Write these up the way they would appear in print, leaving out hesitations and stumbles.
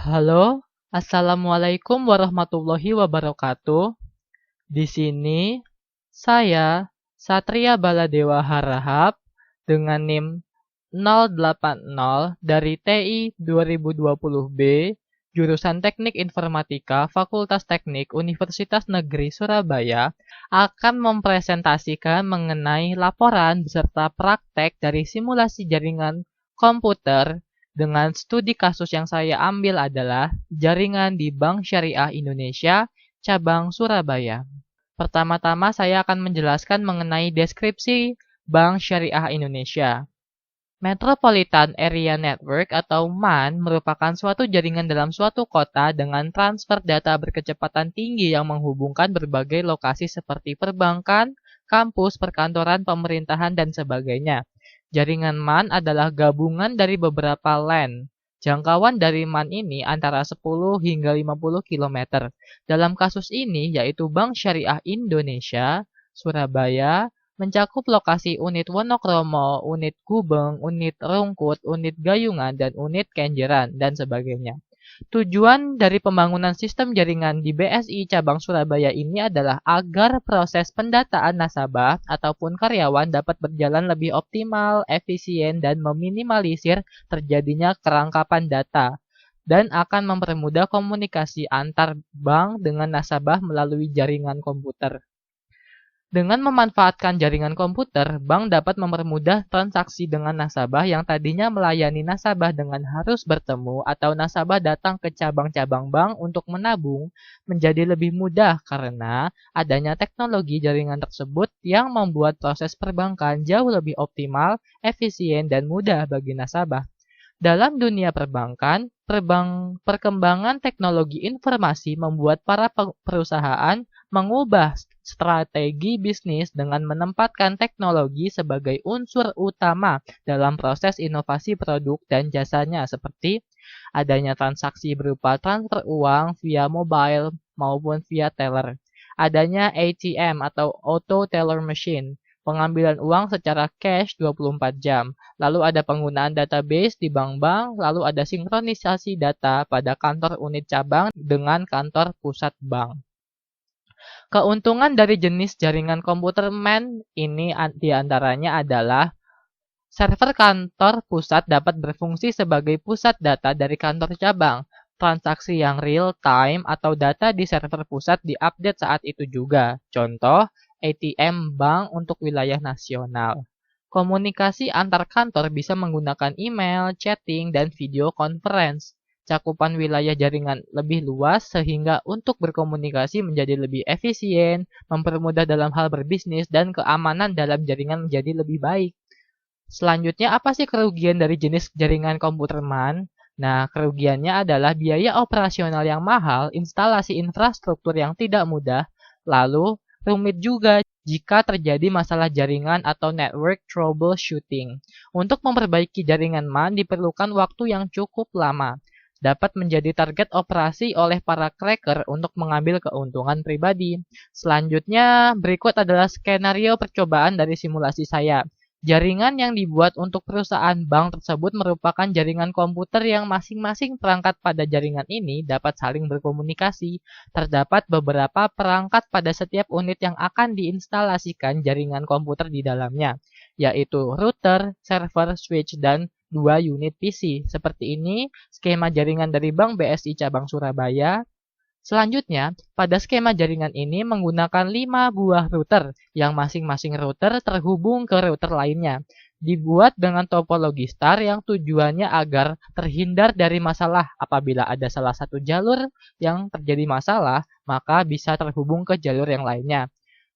Halo, Assalamualaikum warahmatullahi wabarakatuh. Di sini saya Satria Baladewa Harahap dengan NIM 080 dari TI 2020B, jurusan Teknik Informatika, Fakultas Teknik Universitas Negeri Surabaya, akan mempresentasikan mengenai laporan beserta praktek dari simulasi jaringan komputer dengan studi kasus yang saya ambil adalah jaringan di Bank Syariah Indonesia, cabang Surabaya. Pertama-tama saya akan menjelaskan mengenai deskripsi Bank Syariah Indonesia. Metropolitan Area Network atau MAN merupakan suatu jaringan dalam suatu kota dengan transfer data berkecepatan tinggi yang menghubungkan berbagai lokasi seperti perbankan, kampus, perkantoran, pemerintahan, dan sebagainya. Jaringan MAN adalah gabungan dari beberapa LAN. Jangkauan dari MAN ini antara 10 hingga 50 km. Dalam kasus ini yaitu Bank Syariah Indonesia, Surabaya, mencakup lokasi unit Wonokromo, unit Gubeng, unit Rungkut, unit Gayungan, dan unit Kenjeran, dan sebagainya. Tujuan dari pembangunan sistem jaringan di BSI cabang Surabaya ini adalah agar proses pendataan nasabah ataupun karyawan dapat berjalan lebih optimal, efisien, dan meminimalisir terjadinya kerangkapan data dan akan mempermudah komunikasi antar bank dengan nasabah melalui jaringan komputer. Dengan memanfaatkan jaringan komputer, bank dapat mempermudah transaksi dengan nasabah yang tadinya melayani nasabah dengan harus bertemu atau nasabah datang ke cabang-cabang bank untuk menabung menjadi lebih mudah karena adanya teknologi jaringan tersebut yang membuat proses perbankan jauh lebih optimal, efisien, dan mudah bagi nasabah. Dalam dunia perbankan, perkembangan teknologi informasi membuat para perusahaan mengubah strategi bisnis dengan menempatkan teknologi sebagai unsur utama dalam proses inovasi produk dan jasanya seperti adanya transaksi berupa transfer uang via mobile maupun via teller, adanya ATM atau Auto Teller Machine, pengambilan uang secara cash 24 jam, lalu ada penggunaan database di bank-bank, lalu ada sinkronisasi data pada kantor unit cabang dengan kantor pusat bank. Keuntungan dari jenis jaringan komputer MAN ini diantaranya adalah server kantor pusat dapat berfungsi sebagai pusat data dari kantor cabang. Transaksi yang real time atau data di server pusat diupdate saat itu juga. Contoh, ATM bank untuk wilayah nasional. Komunikasi antar kantor bisa menggunakan email, chatting, dan video conference. Cakupan wilayah jaringan lebih luas sehingga untuk berkomunikasi menjadi lebih efisien, mempermudah dalam hal berbisnis, dan keamanan dalam jaringan menjadi lebih baik. Selanjutnya, apa sih kerugian dari jenis jaringan komputer MAN? Nah, kerugiannya adalah biaya operasional yang mahal, instalasi infrastruktur yang tidak mudah, lalu rumit juga jika terjadi masalah jaringan atau network troubleshooting. Untuk memperbaiki jaringan MAN diperlukan waktu yang cukup lama. Dapat menjadi target operasi oleh para cracker untuk mengambil keuntungan pribadi. Selanjutnya, berikut adalah skenario percobaan dari simulasi saya. Jaringan yang dibuat untuk perusahaan bank tersebut merupakan jaringan komputer yang masing-masing perangkat pada jaringan ini dapat saling berkomunikasi. Terdapat beberapa perangkat pada setiap unit yang akan diinstalasikan jaringan komputer di dalamnya, yaitu router, server, switch, dan 2 unit PC. Seperti ini skema jaringan dari Bank BSI cabang Surabaya. Selanjutnya, pada skema jaringan ini menggunakan 5 buah router yang masing-masing router terhubung ke router lainnya. Dibuat dengan topologi star yang tujuannya agar terhindar dari masalah apabila ada salah satu jalur yang terjadi masalah, maka bisa terhubung ke jalur yang lainnya.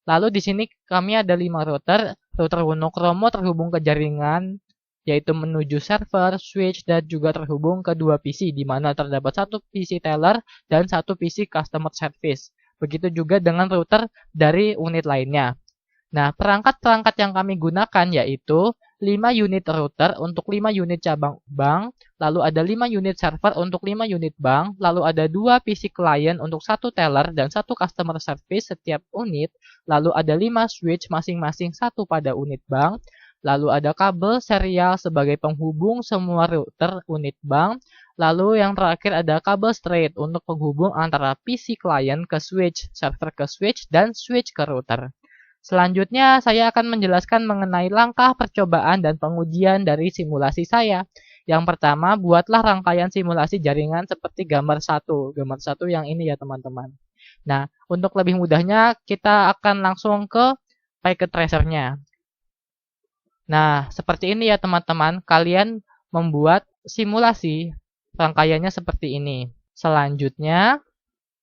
Lalu di sini kami ada 5 router, router Wonokromo terhubung ke jaringan yaitu menuju server, switch, dan juga terhubung ke 2 PC, di mana terdapat satu PC teller dan satu PC customer service. Begitu juga dengan router dari unit lainnya. Nah, perangkat-perangkat yang kami gunakan yaitu 5 unit router untuk 5 unit cabang bank, lalu ada 5 unit server untuk 5 unit bank, lalu ada 2 PC client untuk satu teller dan satu customer service setiap unit, lalu ada 5 switch masing-masing satu pada unit bank, lalu ada kabel serial sebagai penghubung semua router unit bank, Lalu yang terakhir ada kabel straight untuk penghubung antara PC client ke switch, server ke switch, dan switch ke router. Selanjutnya, saya akan menjelaskan mengenai langkah percobaan dan pengujian dari simulasi saya. Yang pertama, buatlah rangkaian simulasi jaringan seperti gambar 1. Gambar 1 yang ini ya teman-teman. Nah, untuk lebih mudahnya, kita akan langsung ke packet tracer-nya. Nah, seperti ini ya teman-teman. Kalian membuat simulasi rangkaiannya seperti ini. Selanjutnya,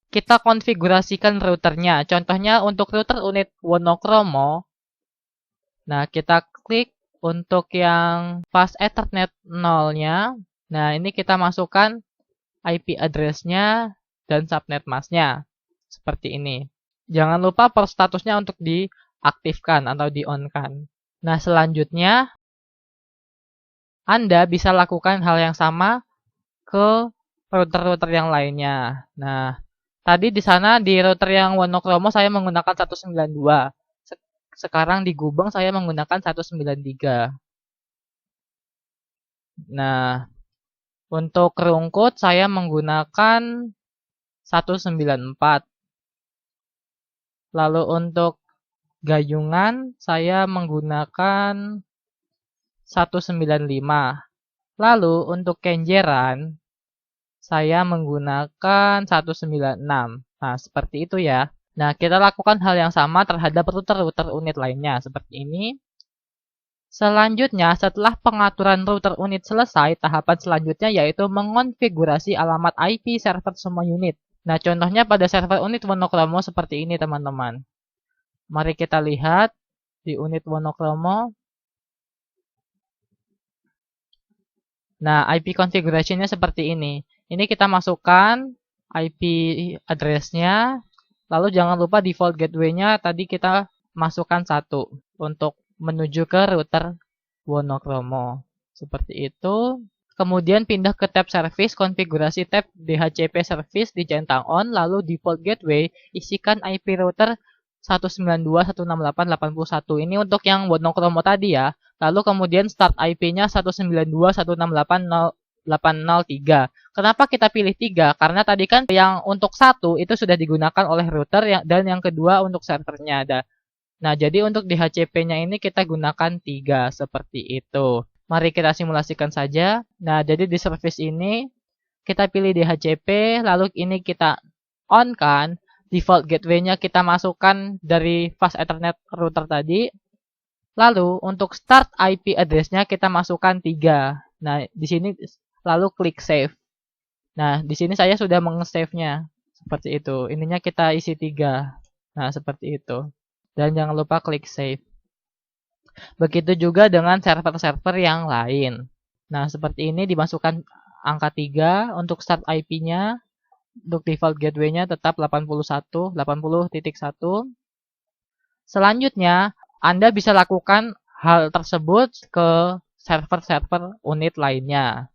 kita konfigurasikan routernya. Contohnya untuk router unit Wonokromo. Nah, kita klik untuk yang fast Ethernet 0-nya. Nah, ini kita masukkan IP address-nya dan subnet mask-nya. Seperti ini. Jangan lupa port statusnya untuk diaktifkan atau di-on-kan. Nah, selanjutnya Anda bisa lakukan hal yang sama ke router-router yang lainnya. Nah, tadi di sana di router yang Wonokromo saya menggunakan 192. Sekarang di Gubeng saya menggunakan 193. Nah, untuk Rungkut saya menggunakan 194. Lalu untuk Gayungan saya menggunakan 195. Lalu untuk Kenjeran saya menggunakan 196. Nah, seperti itu ya. Nah, kita lakukan hal yang sama terhadap router-router unit lainnya seperti ini. Selanjutnya, setelah pengaturan router unit selesai, tahapan selanjutnya yaitu mengonfigurasi alamat IP server semua unit. Nah, contohnya pada server unit Wonokromo seperti ini, teman-teman. Mari kita lihat di unit Wonokromo. Nah, IP configuration-nya seperti ini. Ini kita masukkan IP address-nya. Lalu jangan lupa default gateway-nya tadi kita masukkan 1 untuk menuju ke router Wonokromo. Seperti itu. Kemudian pindah ke tab service, konfigurasi tab DHCP service dicentang on, lalu default gateway, isikan IP router 192.168.81. Ini untuk yang Wonokromo tadi ya. Lalu kemudian start IP-nya 192.168.803. Kenapa kita pilih 3? Karena tadi kan yang untuk 1 itu sudah digunakan oleh router dan yang kedua untuk servernya ada. Nah, jadi untuk DHCP-nya ini kita gunakan 3 seperti itu. Mari kita simulasikan saja. Nah, jadi di service ini kita pilih DHCP, lalu ini kita on kan. Default gateway-nya kita masukkan dari fast Ethernet router tadi. Lalu untuk start IP address-nya kita masukkan 3. Nah, di sini lalu klik save. Nah, di sini saya sudah meng-save-nya. Seperti itu. Ininya kita isi 3. Nah, seperti itu. Dan jangan lupa klik save. Begitu juga dengan server-server yang lain. Nah, seperti ini dimasukkan angka 3 untuk start IP-nya. Untuk default gateway-nya tetap 80.1. Selanjutnya, Anda bisa lakukan hal tersebut ke server-server unit lainnya.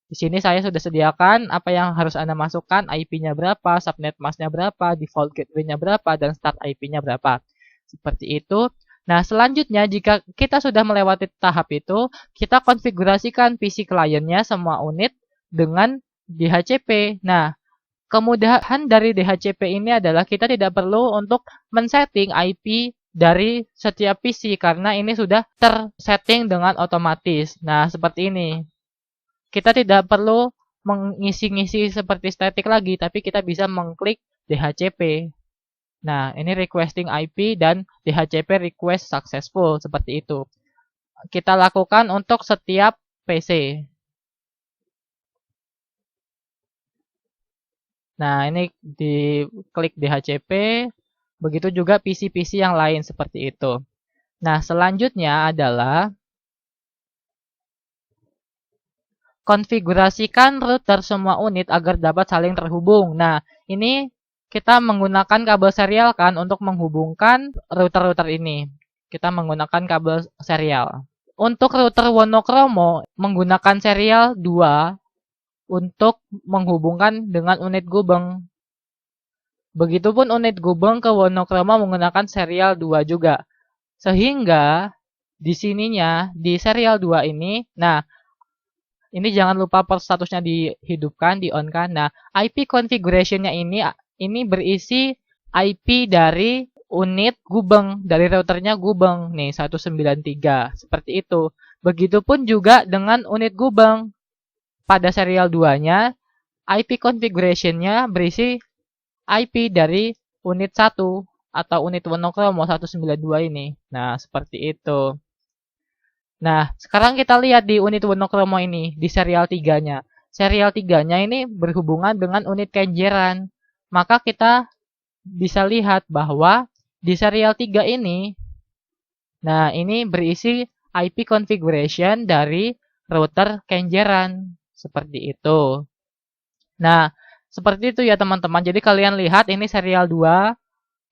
Di sini saya sudah sediakan apa yang harus Anda masukkan, IP-nya berapa, subnet mask-nya berapa, default gateway-nya berapa, dan start IP-nya berapa. Seperti itu. Nah, selanjutnya jika kita sudah melewati tahap itu, kita konfigurasikan PC client-nya semua unit dengan DHCP. Nah, kemudahan dari DHCP ini adalah kita tidak perlu untuk men-setting IP dari setiap PC karena ini sudah tersetting dengan otomatis. Nah, seperti ini. Kita tidak perlu mengisi-ngisi seperti static lagi, tapi kita bisa mengklik DHCP. Nah, ini requesting IP dan DHCP request successful, seperti itu. Kita lakukan untuk setiap PC. Nah, ini diklik DHCP, begitu juga PC-PC yang lain seperti itu. Nah, selanjutnya adalah konfigurasikan router semua unit agar dapat saling terhubung. Nah, ini kita menggunakan kabel serial kan untuk menghubungkan router-router ini. Kita menggunakan kabel serial. Untuk router Wonokromo menggunakan serial 2 untuk menghubungkan dengan unit Gubeng. Begitupun unit Gubeng ke Wonokromo menggunakan serial 2 juga. Sehingga di sininya di serial 2 ini, nah Ini jangan lupa port statusnya dihidupkan, di-on-kan. Nah, IP configuration-nya ini berisi IP dari unit Gubeng, dari routernya Gubeng. Nih, 193. Seperti itu. Begitupun juga dengan unit Gubeng. Pada serial 2-nya, IP configuration-nya berisi IP dari unit 1 atau unit Wonokromo 192 ini. Nah, seperti itu. Nah, sekarang kita lihat di unit Wonokromo ini, di serial 3-nya. Serial 3-nya ini berhubungan dengan unit Kenjeran. Maka kita bisa lihat bahwa di serial 3 ini, nah ini berisi IP configuration dari router Kenjeran. Seperti itu. Nah, seperti itu ya teman-teman. Jadi kalian lihat ini serial 2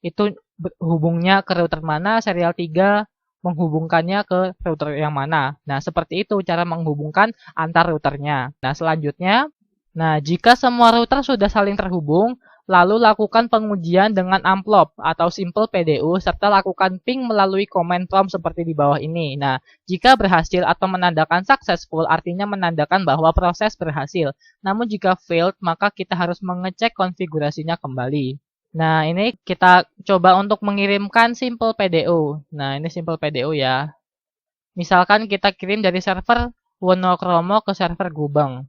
itu hubungnya ke router mana, serial 3 menghubungkannya ke router yang mana. Nah, seperti itu cara menghubungkan antar routernya. Nah, selanjutnya, jika semua router sudah saling terhubung, lalu lakukan pengujian dengan amplop atau simple PDU serta lakukan ping melalui command prompt seperti di bawah ini. Nah, jika berhasil atau menandakan successful artinya menandakan bahwa proses berhasil. Namun jika failed, maka kita harus mengecek konfigurasinya kembali. Nah, ini kita coba untuk mengirimkan simple PDU. Nah, ini simple PDU ya. Misalkan kita kirim dari server Wonokromo ke server Gubeng.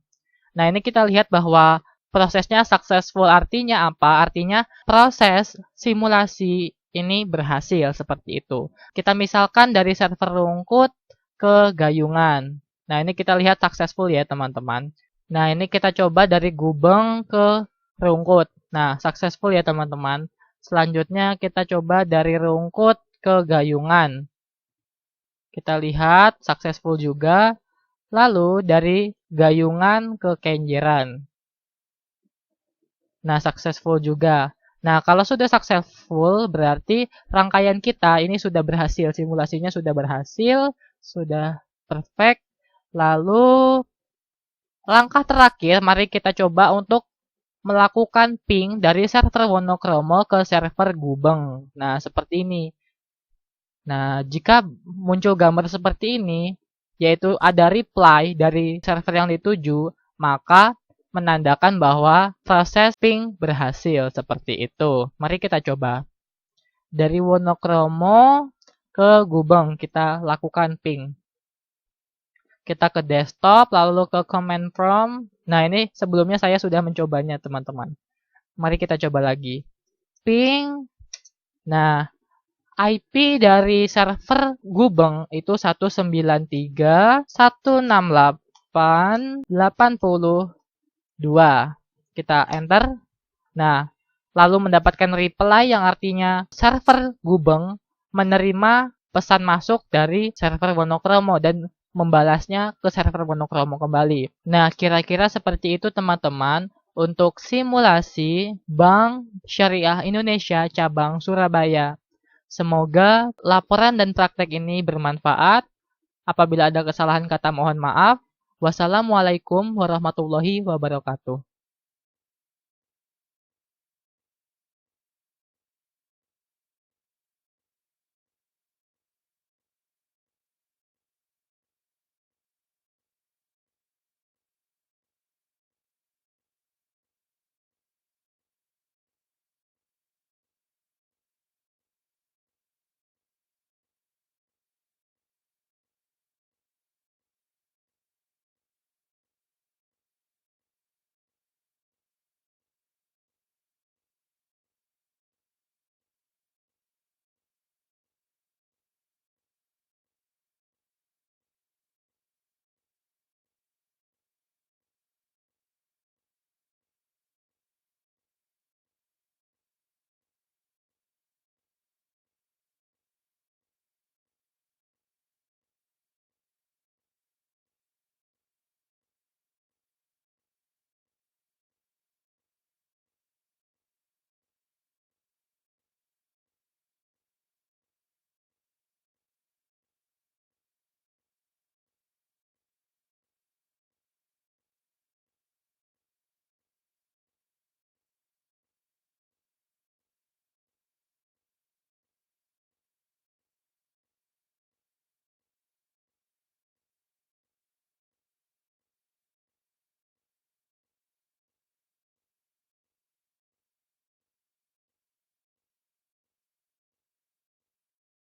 Nah, ini kita lihat bahwa prosesnya successful artinya apa? Artinya proses simulasi ini berhasil seperti itu. Kita misalkan dari server Rungkut ke Gayungan. Nah, ini kita lihat successful ya, teman-teman. Nah, ini kita coba dari Gubeng ke Rungkut. Nah, successful ya teman-teman. Selanjutnya kita coba dari Rungkut ke Gayungan. Kita lihat successful juga. Lalu dari Gayungan ke Kenjeran. Nah, successful juga. Nah, kalau sudah successful berarti rangkaian kita ini sudah berhasil. Simulasinya sudah berhasil, sudah perfect. Lalu langkah terakhir mari kita coba untuk melakukan ping dari server Wonokromo ke server Gubeng. Nah, seperti ini. Nah, jika muncul gambar seperti ini, yaitu ada reply dari server yang dituju, maka menandakan bahwa proses ping berhasil seperti itu. Mari kita coba. Dari Wonokromo ke Gubeng, kita lakukan ping. Kita ke desktop, lalu ke command prompt. Nah, ini sebelumnya saya sudah mencobanya, teman-teman. Mari kita coba lagi. Ping. Nah, IP dari server Gubeng itu 193.168.82. Kita enter. Nah, lalu mendapatkan reply yang artinya server Gubeng menerima pesan masuk dari server Wonokromo dan membalasnya ke server Wonokromo kembali. Nah, kira-kira seperti itu teman-teman untuk simulasi Bank Syariah Indonesia cabang Surabaya. Semoga laporan dan praktek ini bermanfaat. Apabila ada kesalahan kata mohon maaf. Wassalamualaikum warahmatullahi wabarakatuh.